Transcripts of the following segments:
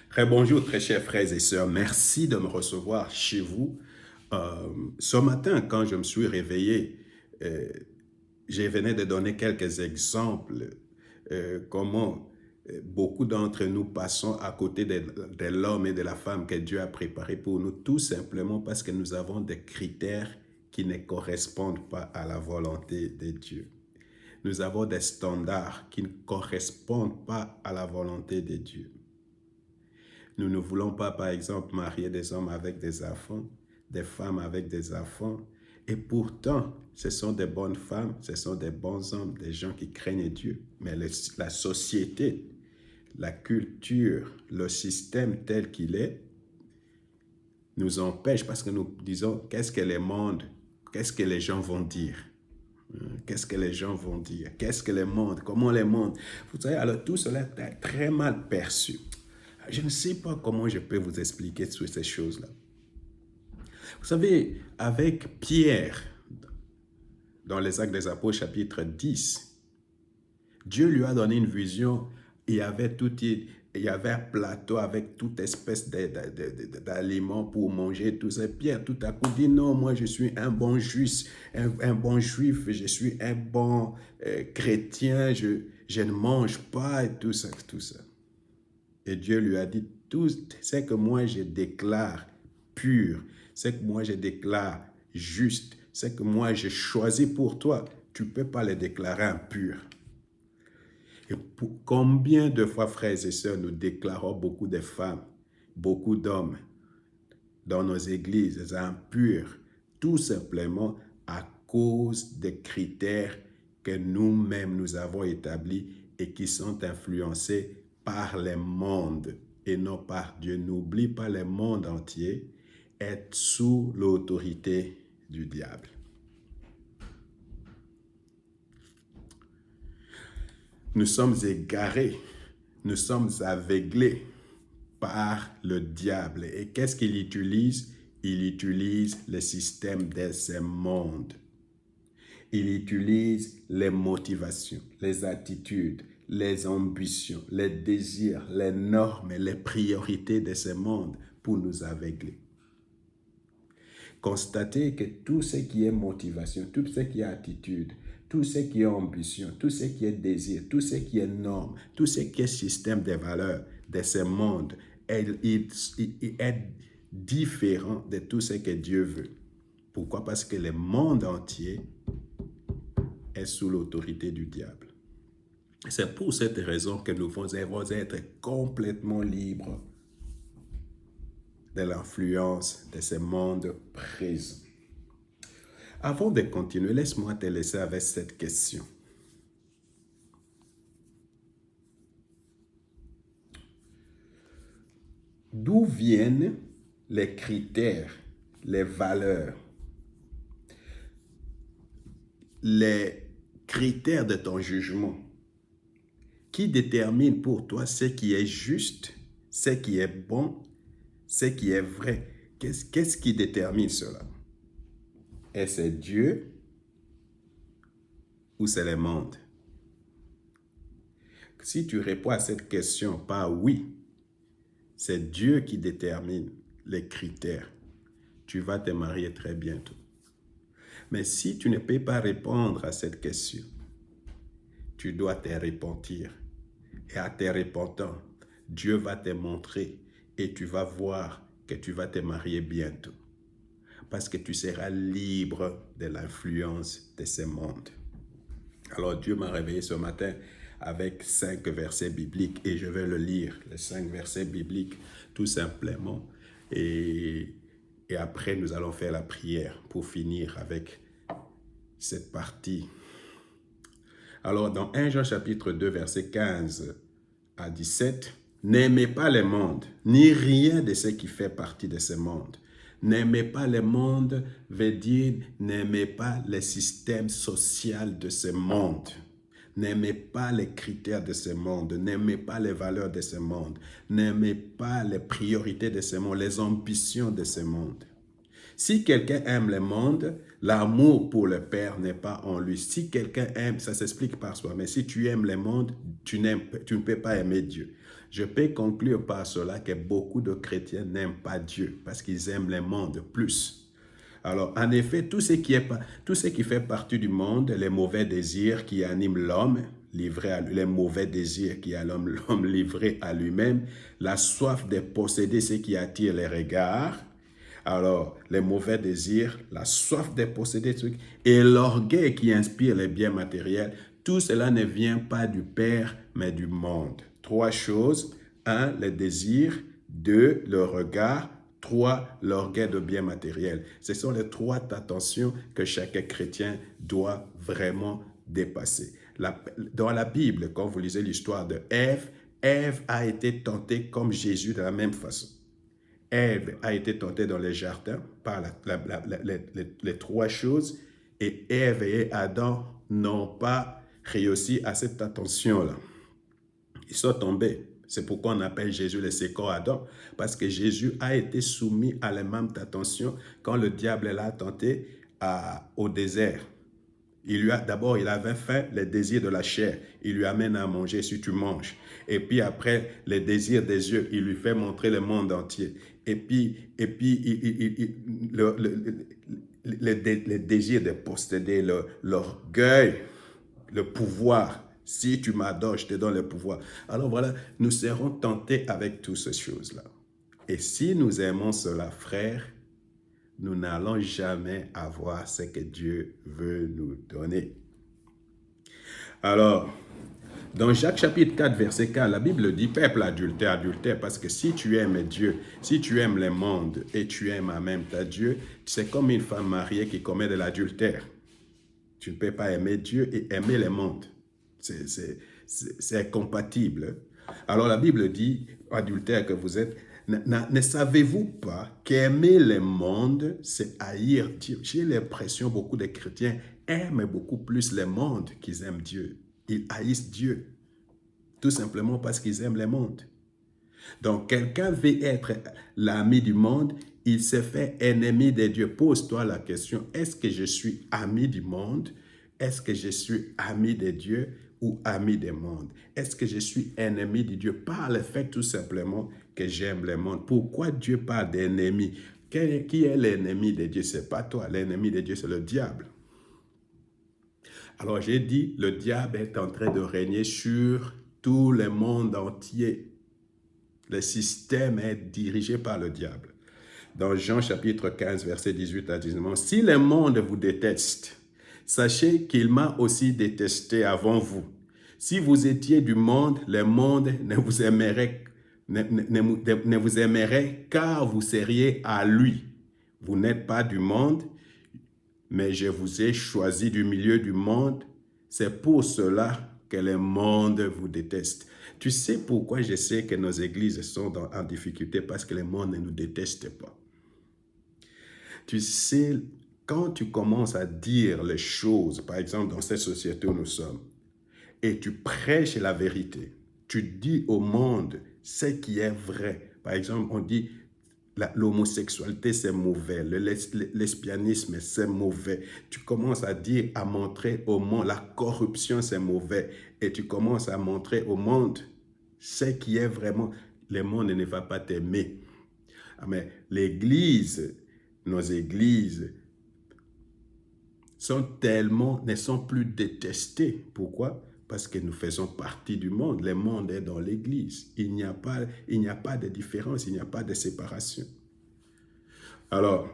Très bonjour, très chers frères et sœurs. Merci de me recevoir chez vous. Ce matin, quand je me suis réveillé, euh, je venais de donner quelques exemples comment beaucoup d'entre nous passons à côté de l'homme et de la femme que Dieu a préparé pour nous, tout simplement parce que nous avons des critères qui ne correspondent pas à la volonté de Dieu. Nous avons des standards qui ne correspondent pas à la volonté de Dieu. Nous ne voulons pas, par exemple, marier des hommes avec des enfants, des femmes avec des enfants. Et pourtant, ce sont des bonnes femmes, ce sont des bons hommes, des gens qui craignent Dieu. Mais la société, la culture, le système tel qu'il est, nous empêche parce que nous disons, qu'est-ce que le monde, qu'est-ce que les gens vont dire? Qu'est-ce que les gens vont dire? Qu'est-ce que le monde? Comment le monde? Vous savez, alors tout cela est très mal perçu. Je ne sais pas comment je peux vous expliquer toutes ces choses-là. Vous savez, avec Pierre, dans les Actes des Apôtres, chapitre 10, Dieu lui a donné une vision. Il y avait un plateau avec toute espèce d'aliments pour manger, tout ça. Pierre, tout à coup, dit non, moi je suis un bon juif, un bon juif, je suis un bon chrétien, je ne mange pas et tout ça, tout ça. Et Dieu lui a dit, tout ce que moi je déclare pur, ce que moi je déclare juste, ce que moi j'ai choisi pour toi, tu ne peux pas le déclarer impur. Et combien de fois, frères et sœurs, nous déclarons beaucoup de femmes, beaucoup d'hommes dans nos églises impurs, tout simplement à cause des critères que nous-mêmes nous avons établis et qui sont influencés par le monde et non par Dieu. N'oublie pas, le monde entier est sous l'autorité du diable. Nous sommes égarés, nous sommes aveuglés par le diable. Et qu'est-ce qu'il utilise? Il utilise le système de ce monde. Il utilise les motivations, les attitudes, les ambitions, les désirs, les normes et les priorités de ce monde pour nous aveugler. Constatez que tout ce qui est motivation, tout ce qui est attitude, tout ce qui est ambition, tout ce qui est désir, tout ce qui est norme, tout ce qui est système de valeurs de ce monde, il est différent de tout ce que Dieu veut. Pourquoi? Parce que le monde entier est sous l'autorité du diable. C'est pour cette raison que nous devons être complètement libres de l'influence de ce monde présent. Avant de continuer, laisse-moi te laisser avec cette question. D'où viennent les critères, les valeurs, les critères de ton jugement qui déterminent pour toi ce qui est juste, ce qui est bon, ce qui est vrai? Qu'est-ce qui détermine cela? Est-ce Dieu ou c'est le monde? Si tu réponds à cette question par oui, c'est Dieu qui détermine les critères, tu vas te marier très bientôt. Mais si tu ne peux pas répondre à cette question, tu dois te repentir. Et en te repentant, Dieu va te montrer et tu vas voir que tu vas te marier bientôt. Parce que tu seras libre de l'influence de ce monde. Alors Dieu m'a réveillé ce matin avec 5 versets bibliques et je vais le lire, les 5 versets bibliques tout simplement. Et après, nous allons faire la prière pour finir avec cette partie. Alors, dans 1 Jean chapitre 2, verset 15 à 17, « N'aimez pas le monde, ni rien de ce qui fait partie de ce monde. » N'aimez pas le monde veut dire n'aimez pas le système social de ce monde. N'aimez pas les critères de ce monde. N'aimez pas les valeurs de ce monde. N'aimez pas les priorités de ce monde, les ambitions de ce monde. Si quelqu'un aime le monde, L'amour pour le Père n'est pas en lui. Si quelqu'un aime, ça s'explique par soi, mais si tu aimes le monde, tu ne peux pas aimer Dieu. Je peux conclure par cela que beaucoup de chrétiens n'aiment pas Dieu parce qu'ils aiment le monde plus. Alors, en effet, tout ce qui fait partie du monde, les mauvais désirs qui animent l'homme, les mauvais désirs qui animent l'homme livré à lui-même, la soif de posséder ce qui attire les regards, alors les mauvais désirs, la soif de posséder ce et l'orgueil qui inspire les biens matériels, tout cela ne vient pas du Père, mais du monde. Trois choses. Un, le désir. Deux, le regard. Trois, l'orgueil de biens matériels. Ce sont les trois tentations que chaque chrétien doit vraiment dépasser. Dans la Bible, quand vous lisez l'histoire de Ève, Ève a été tentée comme Jésus de la même façon. Ève a été tentée dans les jardins par les trois choses et Ève et Adam n'ont pas réussi à cette tentation-là. Ils sont tombés. C'est pourquoi on appelle Jésus le second Adam, parce que Jésus a été soumis à la même tentation quand le diable l'a tenté au désert. D'abord, il avait faim, les désirs de la chair. Il lui amène à manger si tu manges. Et puis après, les désirs des yeux, il lui fait montrer le monde entier. Et puis le désir de posséder, l'orgueil, le pouvoir. Si tu m'adores, je te donne le pouvoir. Alors voilà, nous serons tentés avec toutes ces choses-là. Et si nous aimons cela, frères, nous n'allons jamais avoir ce que Dieu veut nous donner. Alors, dans Jacques chapitre 4, verset 4, la Bible dit, peuple adultère, adultère, parce que si tu aimes Dieu, si tu aimes le monde et tu aimes en même temps Dieu, c'est comme une femme mariée qui commet de l'adultère. Tu ne peux pas aimer Dieu et aimer le monde. C'est incompatible. Alors la Bible dit, adultère que vous êtes, ne savez-vous pas qu'aimer le monde, c'est haïr Dieu? J'ai l'impression que beaucoup de chrétiens aiment beaucoup plus le monde qu'ils aiment Dieu. Ils haïssent Dieu, tout simplement parce qu'ils aiment le monde. Donc, quelqu'un veut être l'ami du monde, il se fait ennemi de Dieu. Pose-toi la question, est-ce que je suis ami du monde? Est-ce que je suis ami de Dieu ou ami du monde? Est-ce que je suis ennemi de Dieu par le fait tout simplement que j'aime le monde? Pourquoi Dieu parle d'ennemi? Qui est l'ennemi de Dieu? Ce n'est pas toi. L'ennemi de Dieu, c'est le diable. Alors j'ai dit, le diable est en train de régner sur tout le monde entier. Le système est dirigé par le diable. Dans Jean chapitre 15, verset 18 à 19, « Si le monde vous déteste, sachez qu'il m'a aussi détesté avant vous. Si vous étiez du monde, le monde ne vous aimerait car vous seriez à lui. Vous n'êtes pas du monde, mais je vous ai choisi du milieu du monde. C'est pour cela que le monde vous déteste. » Tu sais pourquoi je sais que nos églises sont en difficulté? Parce que le monde ne nous déteste pas. Tu sais, quand tu commences à dire les choses, par exemple dans cette société où nous sommes, et tu prêches la vérité, tu dis au monde ce qui est vrai. Par exemple, on dit l'homosexualité c'est mauvais, le lesbianisme c'est mauvais. Tu commences à dire, à montrer au monde la corruption c'est mauvais. Et tu commences à montrer au monde ce qui est vraiment. Le monde ne va pas t'aimer. Mais l'Église, nos églises ne sont plus détestées. Pourquoi? Parce que nous faisons partie du monde. Le monde est dans l'Église. Il n'y a pas de différence, il n'y a pas de séparation. Alors,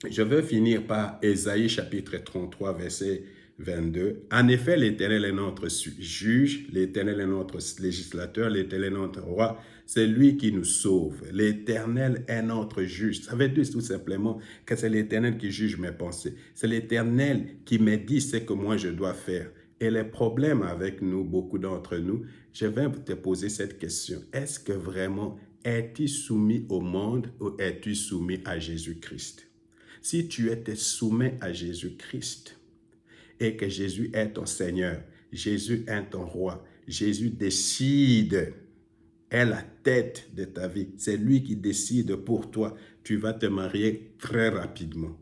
je vais finir par Ésaïe chapitre 33, verset 22. En effet, l'Éternel est notre juge, l'Éternel est notre législateur, l'Éternel est notre roi. C'est lui qui nous sauve. L'Éternel est notre juge. Ça veut dire tout simplement que c'est l'Éternel qui juge mes pensées. C'est l'Éternel qui me dit ce que moi je dois faire. Et les problèmes avec nous, beaucoup d'entre nous, je vais te poser cette question. Est-ce que vraiment es-tu soumis au monde ou es-tu soumis à Jésus-Christ? Si tu étais soumis à Jésus-Christ et que Jésus est ton Seigneur, Jésus est ton roi, Jésus décide, est la tête de ta vie, c'est lui qui décide pour toi, tu vas te marier très rapidement.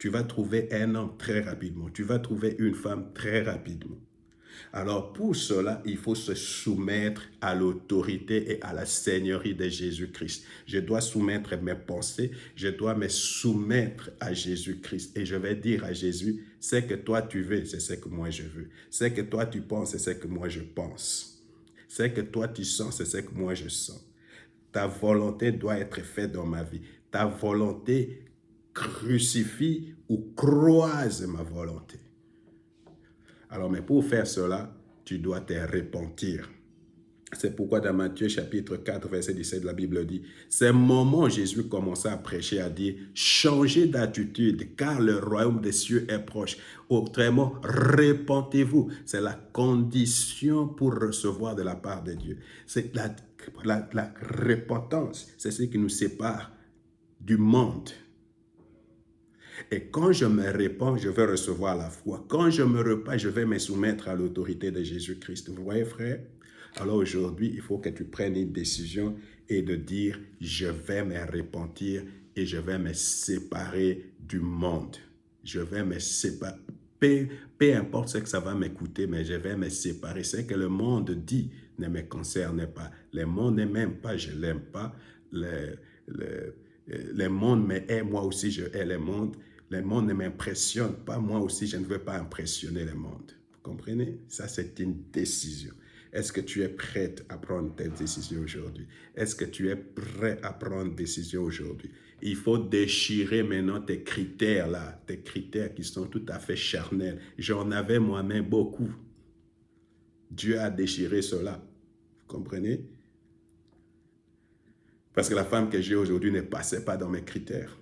Tu vas trouver un homme très rapidement. Tu vas trouver une femme très rapidement. Alors pour cela, il faut se soumettre à l'autorité et à la seigneurie de Jésus-Christ. Je dois soumettre mes pensées, je dois me soumettre à Jésus-Christ. Et je vais dire à Jésus, ce que toi tu veux, c'est ce que moi je veux. Ce que toi tu penses, c'est ce que moi je pense. Ce que toi tu sens, c'est ce que moi je sens. Ta volonté doit être faite dans ma vie. Ta volonté crucifie ou croise ma volonté. Alors, mais pour faire cela, tu dois te repentir. C'est pourquoi dans Matthieu chapitre 4, verset 17, la Bible dit, c'est le moment où Jésus commença à prêcher, à dire, changez d'attitude, car le royaume des cieux est proche. Autrement, repentez-vous. C'est la condition pour recevoir de la part de Dieu. C'est la repentance, c'est ce qui nous sépare du monde. Et quand je me répands, je vais recevoir la foi. Quand je me repens, je vais me soumettre à l'autorité de Jésus-Christ. Vous voyez, frère? Alors aujourd'hui, il faut que tu prennes une décision et de dire, je vais me repentir et je vais me séparer du monde. Je vais me séparer. Peu importe ce que ça va m'écouter, mais je vais me séparer. Ce que le monde dit ne me concerne pas. Le monde ne m'aime pas, je ne l'aime pas. Le monde m'aime, moi aussi je hais le monde. Le monde ne m'impressionne pas, moi aussi je ne veux pas impressionner le monde. Vous comprenez? Ça, c'est une décision. Est-ce que tu es prête à prendre telle décision aujourd'hui? Est-ce que tu es prêt à prendre une décision aujourd'hui? Il faut déchirer maintenant tes critères là, tes critères qui sont tout à fait charnels. J'en avais moi-même beaucoup. Dieu a déchiré cela. Vous comprenez? Parce que la femme que j'ai aujourd'hui ne passait pas dans mes critères.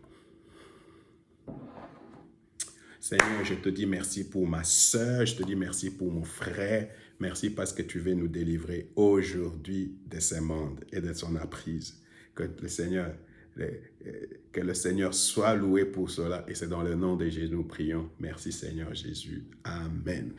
Seigneur, je te dis merci pour ma soeur, je te dis merci pour mon frère. Merci parce que tu veux nous délivrer aujourd'hui de ce monde et de son emprise. Que le Seigneur soit loué pour cela. Et c'est dans le nom de Jésus nous prions. Merci Seigneur Jésus. Amen.